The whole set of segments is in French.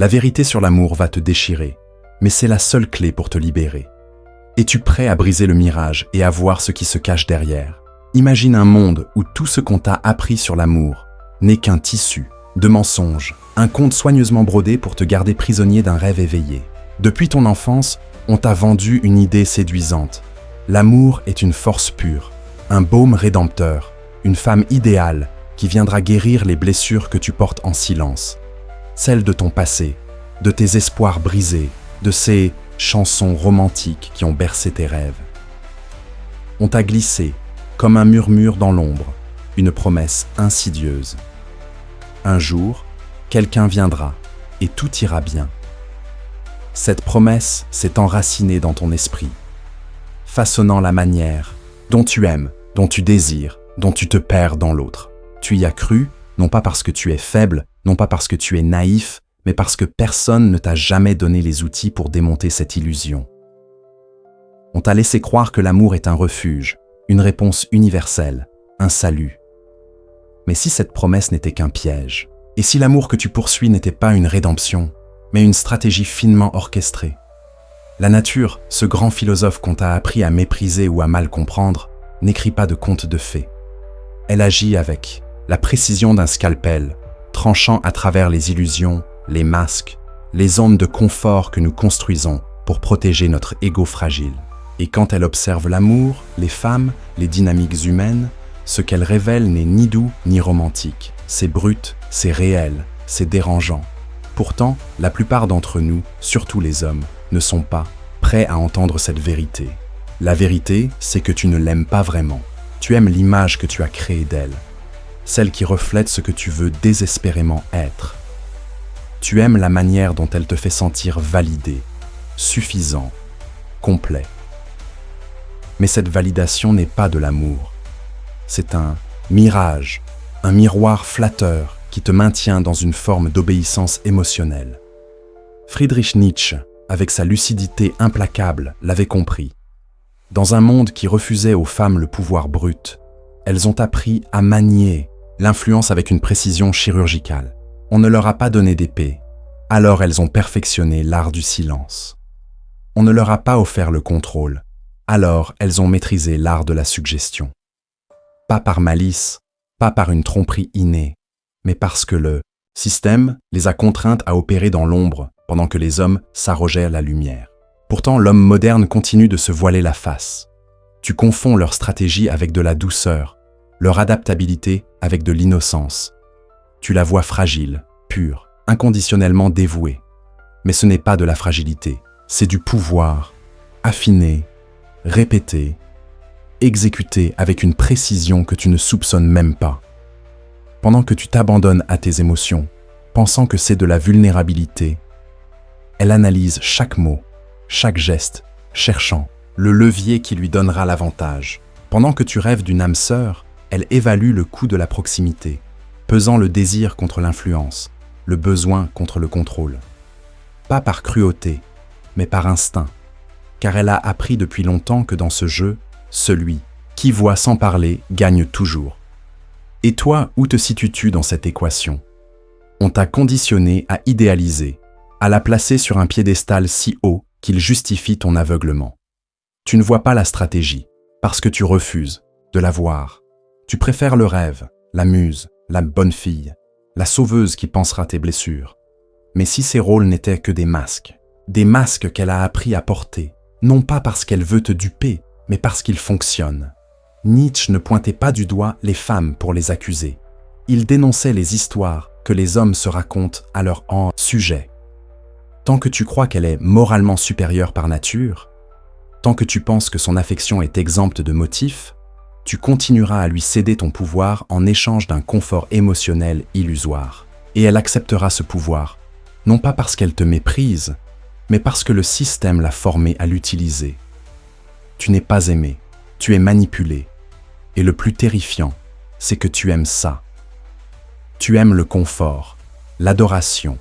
La vérité sur l'amour va te déchirer, mais c'est la seule clé pour te libérer. Es-tu prêt à briser le mirage et à voir ce qui se cache derrière? Imagine un monde où tout ce qu'on t'a appris sur l'amour n'est qu'un tissu de mensonges, un conte soigneusement brodé pour te garder prisonnier d'un rêve éveillé. Depuis ton enfance, on t'a vendu une idée séduisante. L'amour est une force pure, un baume rédempteur, une femme idéale qui viendra guérir les blessures que tu portes en silence. Celles de ton passé, de tes espoirs brisés, de ces chansons romantiques qui ont bercé tes rêves. On t'a glissé, comme un murmure dans l'ombre, une promesse insidieuse. Un jour, quelqu'un viendra et tout ira bien. Cette promesse s'est enracinée dans ton esprit, façonnant la manière dont tu aimes, dont tu désires, dont tu te perds dans l'autre. Tu y as cru, non pas parce que tu es faible, non pas parce que tu es naïf, mais parce que personne ne t'a jamais donné les outils pour démonter cette illusion. On t'a laissé croire que l'amour est un refuge, une réponse universelle, un salut. Mais si cette promesse n'était qu'un piège, et si l'amour que tu poursuis n'était pas une rédemption, mais une stratégie finement orchestrée, la nature, ce grand philosophe qu'on t'a appris à mépriser ou à mal comprendre, n'écrit pas de contes de fées. Elle agit avec la précision d'un scalpel, tranchant à travers les illusions, les masques, les zones de confort que nous construisons pour protéger notre ego fragile. Et quand elle observe l'amour, les femmes, les dynamiques humaines, ce qu'elle révèle n'est ni doux ni romantique. C'est brut, c'est réel, c'est dérangeant. Pourtant, la plupart d'entre nous, surtout les hommes, ne sont pas prêts à entendre cette vérité. La vérité, c'est que tu ne l'aimes pas vraiment. Tu aimes l'image que tu as créée d'elle, celle qui reflète ce que tu veux désespérément être. Tu aimes la manière dont elle te fait sentir validé, suffisant, complet. Mais cette validation n'est pas de l'amour. C'est un mirage, un miroir flatteur qui te maintient dans une forme d'obéissance émotionnelle. Friedrich Nietzsche, avec sa lucidité implacable, l'avait compris. Dans un monde qui refusait aux femmes le pouvoir brut, elles ont appris à manier l'influence avec une précision chirurgicale. On ne leur a pas donné d'épée, alors elles ont perfectionné l'art du silence. On ne leur a pas offert le contrôle, alors elles ont maîtrisé l'art de la suggestion. Pas par malice, pas par une tromperie innée, mais parce que le système les a contraintes à opérer dans l'ombre pendant que les hommes s'arrogeaient la lumière. Pourtant, l'homme moderne continue de se voiler la face. Tu confonds leur stratégie avec de la douceur, leur adaptabilité avec de l'innocence. Tu la vois fragile, pure, inconditionnellement dévouée. Mais ce n'est pas de la fragilité, c'est du pouvoir, affiné, répété, exécuté avec une précision que tu ne soupçonnes même pas. Pendant que tu t'abandonnes à tes émotions, pensant que c'est de la vulnérabilité, elle analyse chaque mot, chaque geste, cherchant le levier qui lui donnera l'avantage. Pendant que tu rêves d'une âme sœur, elle évalue le coût de la proximité, pesant le désir contre l'influence, le besoin contre le contrôle. Pas par cruauté, mais par instinct, car elle a appris depuis longtemps que dans ce jeu, celui qui voit sans parler gagne toujours. Et toi, où te situes-tu dans cette équation? On t'a conditionné à idéaliser, à la placer sur un piédestal si haut qu'il justifie ton aveuglement. Tu ne vois pas la stratégie, parce que tu refuses de la voir. Tu préfères le rêve, la muse, la bonne fille, la sauveuse qui pansera tes blessures. Mais si ces rôles n'étaient que des masques qu'elle a appris à porter, non pas parce qu'elle veut te duper, mais parce qu'ils fonctionnent. Nietzsche ne pointait pas du doigt les femmes pour les accuser. Il dénonçait les histoires que les hommes se racontent à leur sujet. Tant que tu crois qu'elle est moralement supérieure par nature, tant que tu penses que son affection est exempte de motifs, tu continueras à lui céder ton pouvoir en échange d'un confort émotionnel illusoire. Et elle acceptera ce pouvoir, non pas parce qu'elle te méprise, mais parce que le système l'a formée à l'utiliser. Tu n'es pas aimé, tu es manipulé. Et le plus terrifiant, c'est que tu aimes ça. Tu aimes le confort, l'adoration,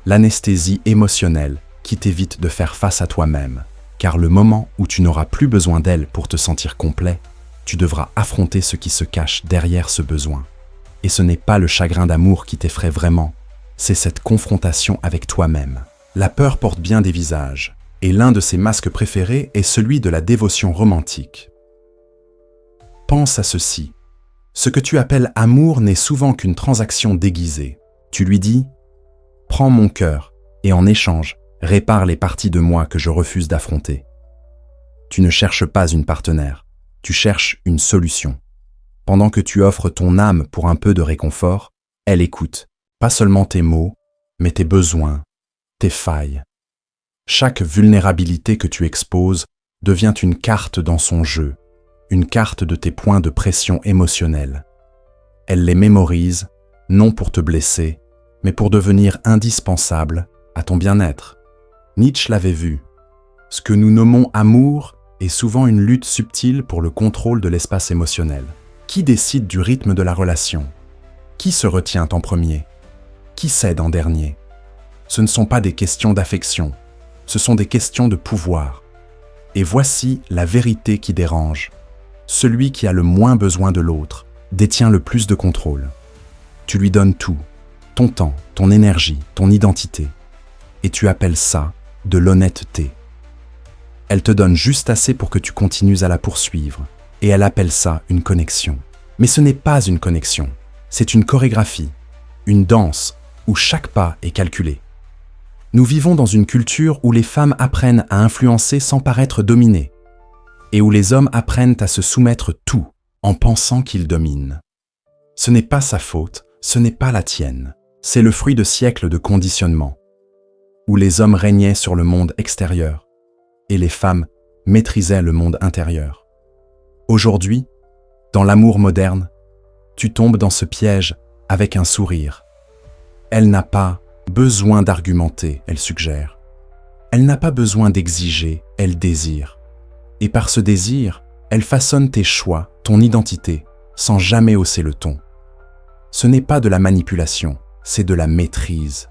l'anesthésie émotionnelle qui t'évite de faire face à toi-même. Car le moment où tu n'auras plus besoin d'elle pour te sentir complet, tu devras affronter ce qui se cache derrière ce besoin. Et ce n'est pas le chagrin d'amour qui t'effraie vraiment, c'est cette confrontation avec toi-même. La peur porte bien des visages, et l'un de ses masques préférés est celui de la dévotion romantique. Pense à ceci. Ce que tu appelles amour n'est souvent qu'une transaction déguisée. Tu lui dis « Prends mon cœur » et en échange, répare les parties de moi que je refuse d'affronter. Tu ne cherches pas une partenaire, tu cherches une solution. Pendant que tu offres ton âme pour un peu de réconfort, elle écoute, pas seulement tes mots, mais tes besoins, tes failles. Chaque vulnérabilité que tu exposes devient une carte dans son jeu, une carte de tes points de pression émotionnelle. Elle les mémorise, non pour te blesser, mais pour devenir indispensable à ton bien-être. Nietzsche l'avait vu. Ce que nous nommons amour est souvent une lutte subtile pour le contrôle de l'espace émotionnel. Qui décide du rythme de la relation? Qui se retient en premier? Qui cède en dernier? Ce ne sont pas des questions d'affection, ce sont des questions de pouvoir. Et voici la vérité qui dérange. Celui qui a le moins besoin de l'autre détient le plus de contrôle. Tu lui donnes tout, ton temps, ton énergie, ton identité. Et tu appelles ça de l'honnêteté. Elle te donne juste assez pour que tu continues à la poursuivre. Et elle appelle ça une connexion. Mais ce n'est pas une connexion, c'est une chorégraphie, une danse où chaque pas est calculé. Nous vivons dans une culture où les femmes apprennent à influencer sans paraître dominées, et où les hommes apprennent à se soumettre tout en pensant qu'ils dominent. Ce n'est pas sa faute, ce n'est pas la tienne, c'est le fruit de siècles de conditionnement, où les hommes régnaient sur le monde extérieur, et les femmes maîtrisaient le monde intérieur. Aujourd'hui, dans l'amour moderne, tu tombes dans ce piège avec un sourire. Elle n'a pas besoin d'argumenter, elle suggère. Elle n'a pas besoin d'exiger, elle désire. Et par ce désir, elle façonne tes choix, ton identité, sans jamais hausser le ton. Ce n'est pas de la manipulation, c'est de la maîtrise.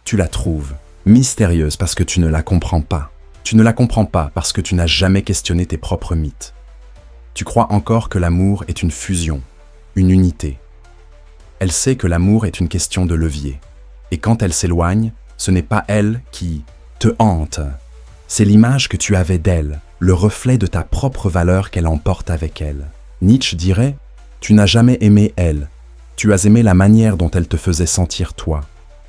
Tu la trouves mystérieuse parce que tu ne la comprends pas. Tu ne la comprends pas parce que tu n'as jamais questionné tes propres mythes. Tu crois encore que l'amour est une fusion, une unité. Elle sait que l'amour est une question de levier. Et quand elle s'éloigne, ce n'est pas elle qui te hante. C'est l'image que tu avais d'elle, le reflet de ta propre valeur qu'elle emporte avec elle. Nietzsche dirait « Tu n'as jamais aimé elle. Tu as aimé la manière dont elle te faisait sentir toi.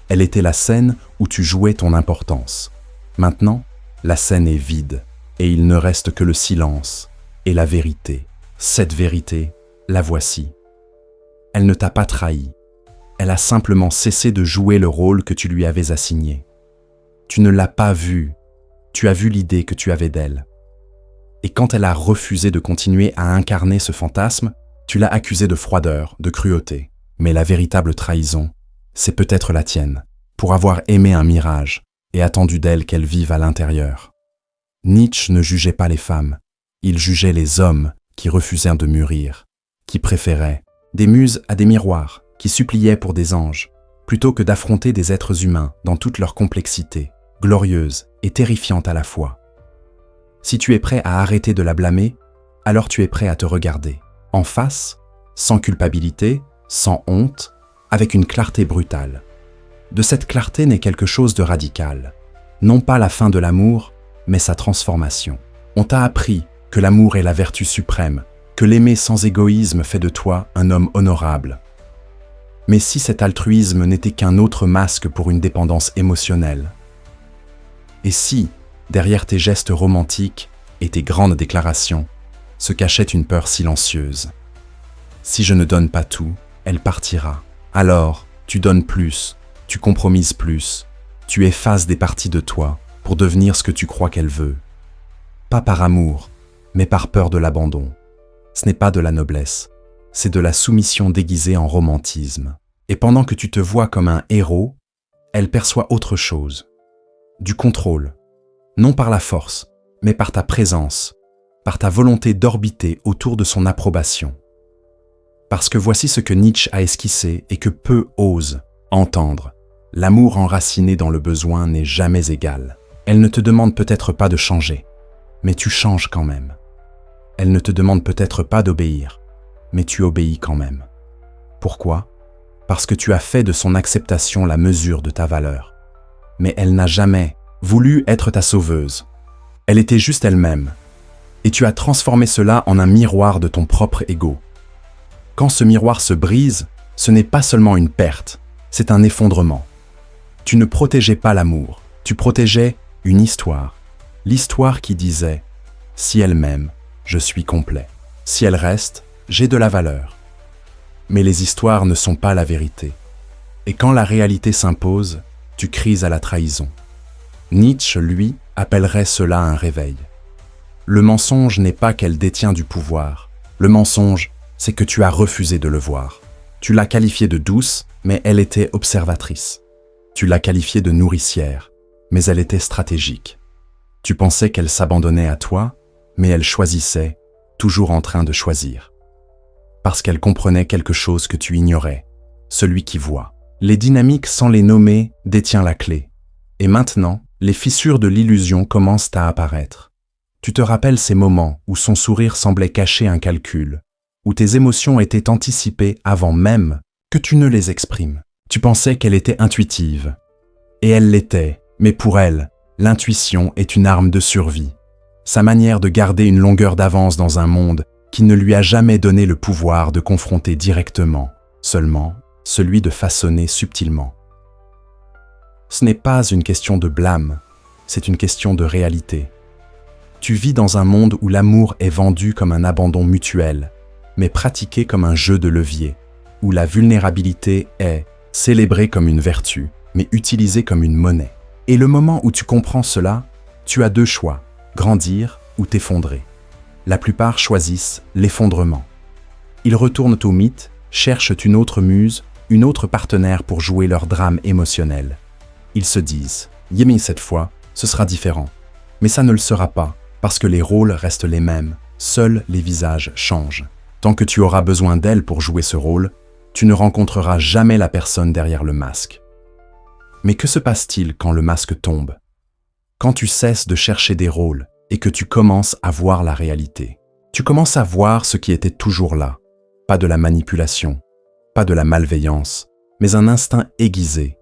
Elle était la scène où tu jouais ton importance. Maintenant, la scène est vide, et il ne reste que le silence. Et la vérité, cette vérité, la voici. Elle ne t'a pas trahi. Elle a simplement cessé de jouer le rôle que tu lui avais assigné. Tu ne l'as pas vue, tu as vu l'idée que tu avais d'elle. Et quand elle a refusé de continuer à incarner ce fantasme, tu l'as accusée de froideur, de cruauté. Mais la véritable trahison, c'est peut-être la tienne, pour avoir aimé un mirage et attendu d'elle qu'elle vive à l'intérieur. Nietzsche ne jugeait pas les femmes. Il jugeait les hommes qui refusaient de mûrir, qui préféraient des muses à des miroirs, qui suppliaient pour des anges, plutôt que d'affronter des êtres humains dans toute leur complexité, glorieuse et terrifiante à la fois. Si tu es prêt à arrêter de la blâmer, alors tu es prêt à te regarder, en face, sans culpabilité, sans honte, avec une clarté brutale. De cette clarté naît quelque chose de radical, non pas la fin de l'amour, mais sa transformation. On t'a appris que l'amour est la vertu suprême, que l'aimer sans égoïsme fait de toi un homme honorable. Mais si cet altruisme n'était qu'un autre masque pour une dépendance émotionnelle? Et si, derrière tes gestes romantiques et tes grandes déclarations, se cachait une peur silencieuse? Si je ne donne pas tout, elle partira. Alors, tu donnes plus, tu compromises plus, tu effaces des parties de toi pour devenir ce que tu crois qu'elle veut. Pas par amour, mais par peur de l'abandon. Ce n'est pas de la noblesse, c'est de la soumission déguisée en romantisme. Et pendant que tu te vois comme un héros, elle perçoit autre chose. Du contrôle, non par la force, mais par ta présence, par ta volonté d'orbiter autour de son approbation. Parce que voici ce que Nietzsche a esquissé et que peu osent entendre. L'amour enraciné dans le besoin n'est jamais égal. Elle ne te demande peut-être pas de changer, mais tu changes quand même. Elle ne te demande peut-être pas d'obéir, mais tu obéis quand même. Pourquoi? parce que tu as fait de son acceptation la mesure de ta valeur. Mais elle n'a jamais voulu être ta sauveuse. Elle était juste elle-même. Et tu as transformé cela en un miroir de ton propre ego. Quand ce miroir se brise, ce n'est pas seulement une perte, c'est un effondrement. Tu ne protégeais pas l'amour, tu protégeais une histoire. L'histoire qui disait « Si elle m'aime, je suis complet. Si elle reste, j'ai de la valeur. » Mais les histoires ne sont pas la vérité. Et quand la réalité s'impose, tu cries à la trahison. Nietzsche, lui, appellerait cela un réveil. Le mensonge n'est pas qu'elle détient du pouvoir. Le mensonge, c'est que tu as refusé de le voir. Tu l'as qualifiée de douce, mais elle était observatrice. Tu l'as qualifiée de nourricière, mais elle était stratégique. Tu pensais qu'elle s'abandonnait à toi, mais elle choisissait, toujours en train de choisir. Parce qu'elle comprenait quelque chose que tu ignorais, celui qui voit. Les dynamiques sans les nommer détient la clé. Et maintenant, les fissures de l'illusion commencent à apparaître. Tu te rappelles ces moments où son sourire semblait cacher un calcul, où tes émotions étaient anticipées avant même que tu ne les exprimes. Tu pensais qu'elle était intuitive. Et elle l'était, mais pour elle, l'intuition est une arme de survie. Sa manière de garder une longueur d'avance dans un monde qui ne lui a jamais donné le pouvoir de confronter directement, seulement celui de façonner subtilement. Ce n'est pas une question de blâme, c'est une question de réalité. Tu vis dans un monde où l'amour est vendu comme un abandon mutuel, mais pratiqué comme un jeu de levier, où la vulnérabilité est célébrée comme une vertu, mais utilisée comme une monnaie. Et le moment où tu comprends cela, tu as deux choix, grandir ou t'effondrer. La plupart choisissent l'effondrement. Ils retournent au mythe, cherchent une autre muse, une autre partenaire pour jouer leur drame émotionnel. Ils se disent « Yémi, cette fois, ce sera différent ». Mais ça ne le sera pas, parce que les rôles restent les mêmes, seuls les visages changent. Tant que tu auras besoin d'elle pour jouer ce rôle, tu ne rencontreras jamais la personne derrière le masque. Mais que se passe-t-il quand le masque tombe? Quand tu cesses de chercher des rôles et que tu commences à voir la réalité. Tu commences à voir ce qui était toujours là. Pas de la manipulation, pas de la malveillance, mais un instinct aiguisé.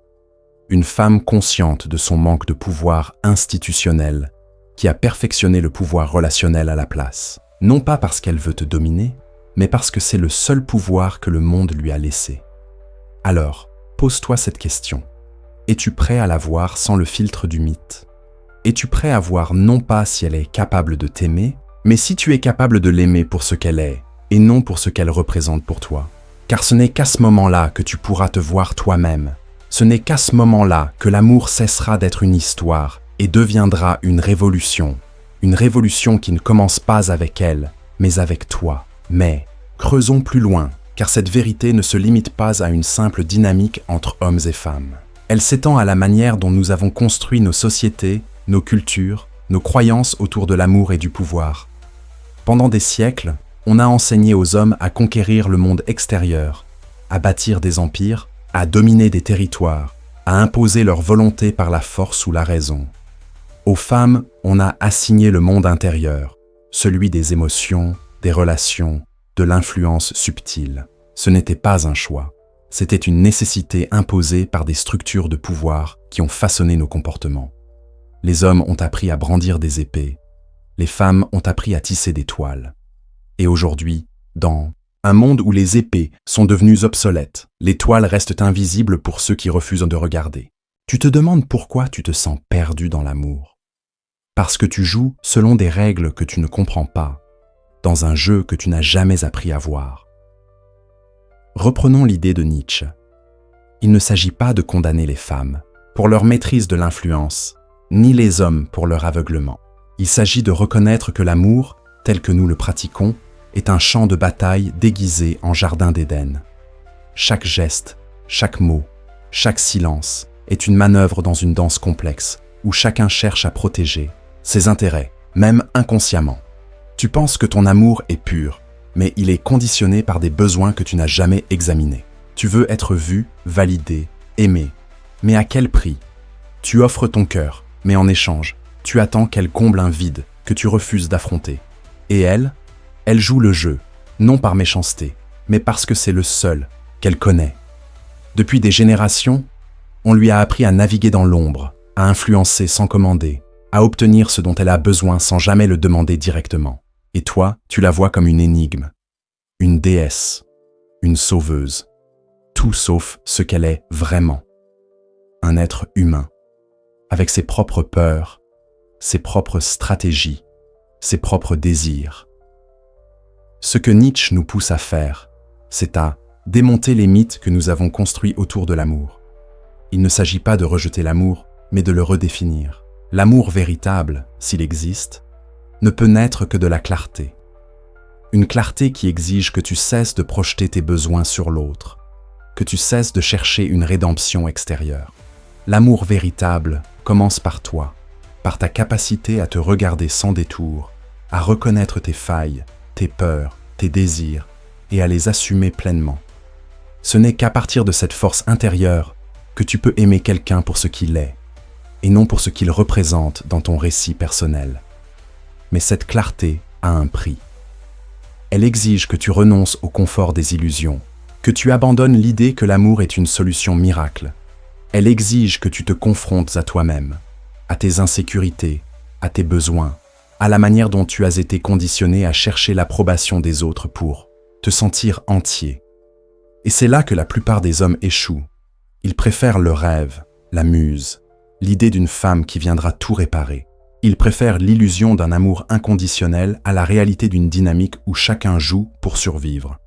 Une femme consciente de son manque de pouvoir institutionnel qui a perfectionné le pouvoir relationnel à la place. Non pas parce qu'elle veut te dominer, mais parce que c'est le seul pouvoir que le monde lui a laissé. Alors, pose-toi cette question. Es-tu prêt à la voir sans le filtre du mythe? Es-tu prêt à voir non pas si elle est capable de t'aimer, mais si tu es capable de l'aimer pour ce qu'elle est, et non pour ce qu'elle représente pour toi? Car ce n'est qu'à ce moment-là que tu pourras te voir toi-même. Ce n'est qu'à ce moment-là que l'amour cessera d'être une histoire et deviendra une révolution qui ne commence pas avec elle, mais avec toi. Mais, creusons plus loin, car cette vérité ne se limite pas à une simple dynamique entre hommes et femmes. Elle s'étend à la manière dont nous avons construit nos sociétés, nos cultures, nos croyances autour de l'amour et du pouvoir. Pendant des siècles, on a enseigné aux hommes à conquérir le monde extérieur, à bâtir des empires, à dominer des territoires, à imposer leur volonté par la force ou la raison. Aux femmes, on a assigné le monde intérieur, celui des émotions, des relations, de l'influence subtile. Ce n'était pas un choix, c'était une nécessité imposée par des structures de pouvoir qui ont façonné nos comportements. Les hommes ont appris à brandir des épées, les femmes ont appris à tisser des toiles. Et aujourd'hui, dans un monde où les épées sont devenues obsolètes, les toiles restent invisibles pour ceux qui refusent de regarder. Tu te demandes pourquoi tu te sens perdu dans l'amour. Parce que tu joues selon des règles que tu ne comprends pas, dans un jeu que tu n'as jamais appris à voir. Reprenons l'idée de Nietzsche. Il ne s'agit pas de condamner les femmes pour leur maîtrise de l'influence, ni les hommes pour leur aveuglement. Il s'agit de reconnaître que l'amour, tel que nous le pratiquons, est un champ de bataille déguisé en jardin d'Éden. Chaque geste, chaque mot, chaque silence est une manœuvre dans une danse complexe où chacun cherche à protéger ses intérêts, même inconsciemment. Tu penses que ton amour est pur, mais il est conditionné par des besoins que tu n'as jamais examinés. Tu veux être vu, validé, aimé. Mais à quel prix? Tu offres ton cœur, mais en échange, tu attends qu'elle comble un vide que tu refuses d'affronter. Et elle joue le jeu, non par méchanceté, mais parce que c'est le seul qu'elle connaît. Depuis des générations, on lui a appris à naviguer dans l'ombre, à influencer sans commander, à obtenir ce dont elle a besoin sans jamais le demander directement. Et toi, tu la vois comme une énigme, une déesse, une sauveuse, tout sauf ce qu'elle est vraiment. Un être humain, avec ses propres peurs, ses propres stratégies, ses propres désirs. Ce que Nietzsche nous pousse à faire, c'est à démonter les mythes que nous avons construits autour de l'amour. Il ne s'agit pas de rejeter l'amour, mais de le redéfinir. L'amour véritable, s'il existe, ne peut naître que de la clarté. Une clarté qui exige que tu cesses de projeter tes besoins sur l'autre, que tu cesses de chercher une rédemption extérieure. L'amour véritable commence par toi, par ta capacité à te regarder sans détour, à reconnaître tes failles, tes peurs, tes désirs, et à les assumer pleinement. Ce n'est qu'à partir de cette force intérieure que tu peux aimer quelqu'un pour ce qu'il est, et non pour ce qu'il représente dans ton récit personnel. Mais cette clarté a un prix. Elle exige que tu renonces au confort des illusions, que tu abandonnes l'idée que l'amour est une solution miracle. Elle exige que tu te confrontes à toi-même, à tes insécurités, à tes besoins, à la manière dont tu as été conditionné à chercher l'approbation des autres pour te sentir entier. Et c'est là que la plupart des hommes échouent. Ils préfèrent le rêve, la muse, l'idée d'une femme qui viendra tout réparer. Ils préfèrent l'illusion d'un amour inconditionnel à la réalité d'une dynamique où chacun joue pour survivre.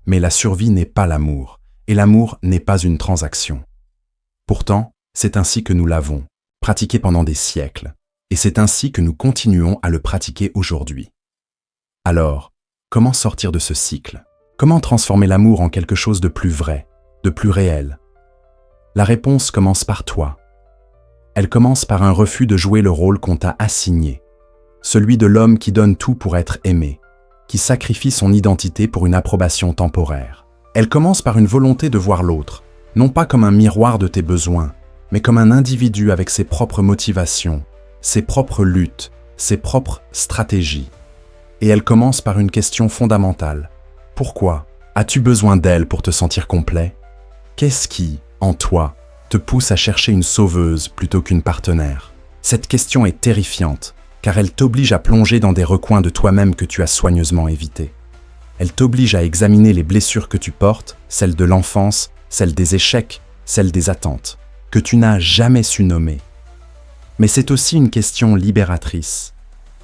Mais la survie n'est pas l'amour, et l'amour n'est pas une transaction. Pourtant, c'est ainsi que nous l'avons, pratiqué pendant des siècles, et c'est ainsi que nous continuons à le pratiquer aujourd'hui. Alors, comment sortir de ce cycle? Comment transformer l'amour en quelque chose de plus vrai, de plus réel? La réponse commence par toi. Elle commence par un refus de jouer le rôle qu'on t'a assigné, celui de l'homme qui donne tout pour être aimé, qui sacrifie son identité pour une approbation temporaire. Elle commence par une volonté de voir l'autre, non pas comme un miroir de tes besoins, mais comme un individu avec ses propres motivations, ses propres luttes, ses propres stratégies. Et elle commence par une question fondamentale. Pourquoi as-tu besoin d'elle pour te sentir complet? Qu'est-ce qui, en toi, te pousse à chercher une sauveuse plutôt qu'une partenaire? Cette question est terrifiante, car elle t'oblige à plonger dans des recoins de toi-même que tu as soigneusement évités. Elle t'oblige à examiner les blessures que tu portes, celles de l'enfance, celles des échecs, celles des attentes, que tu n'as jamais su nommer. Mais c'est aussi une question libératrice,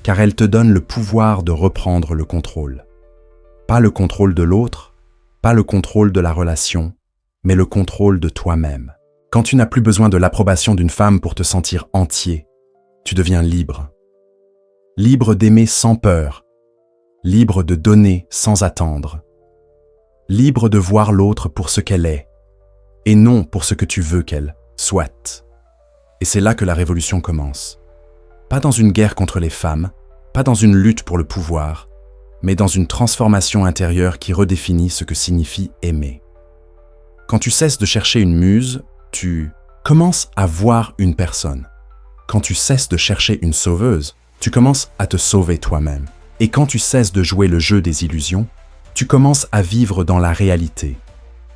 car elle te donne le pouvoir de reprendre le contrôle. Pas le contrôle de l'autre, pas le contrôle de la relation, mais le contrôle de toi-même. Quand tu n'as plus besoin de l'approbation d'une femme pour te sentir entier, tu deviens libre. Libre d'aimer sans peur, libre de donner sans attendre, libre de voir l'autre pour ce qu'elle est, et non pour ce que tu veux qu'elle soit. Et c'est là que la révolution commence. Pas dans une guerre contre les femmes, pas dans une lutte pour le pouvoir, mais dans une transformation intérieure qui redéfinit ce que signifie aimer. Quand tu cesses de chercher une muse, tu commences à voir une personne. Quand tu cesses de chercher une sauveuse, tu commences à te sauver toi-même. Et quand tu cesses de jouer le jeu des illusions, tu commences à vivre dans la réalité.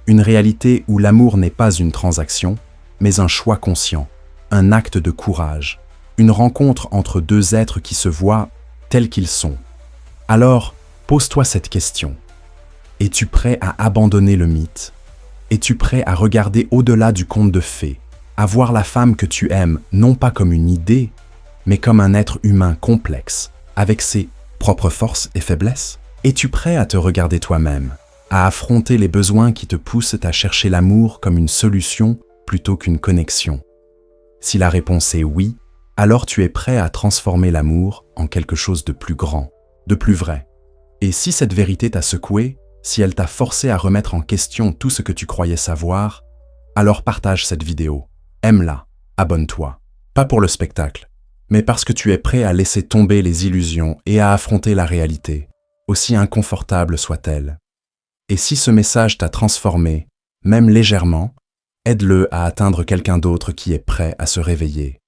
Une réalité où l'amour n'est pas une transaction, mais un choix conscient, un acte de courage, une rencontre entre deux êtres qui se voient tels qu'ils sont. Alors, pose-toi cette question. Es-tu prêt à abandonner le mythe? Es-tu prêt à regarder au-delà du conte de fées, à voir la femme que tu aimes non pas comme une idée, mais comme un être humain complexe, avec ses propres forces et faiblesses? Es-tu prêt à te regarder toi-même, à affronter les besoins qui te poussent à chercher l'amour comme une solution plutôt qu'une connexion? Si la réponse est oui, alors tu es prêt à transformer l'amour en quelque chose de plus grand, de plus vrai. Et si cette vérité t'a secoué, si elle t'a forcé à remettre en question tout ce que tu croyais savoir, alors partage cette vidéo, aime-la, abonne-toi. Pas pour le spectacle, mais parce que tu es prêt à laisser tomber les illusions et à affronter la réalité, aussi inconfortable soit-elle. Et si ce message t'a transformé, même légèrement, aide-le à atteindre quelqu'un d'autre qui est prêt à se réveiller.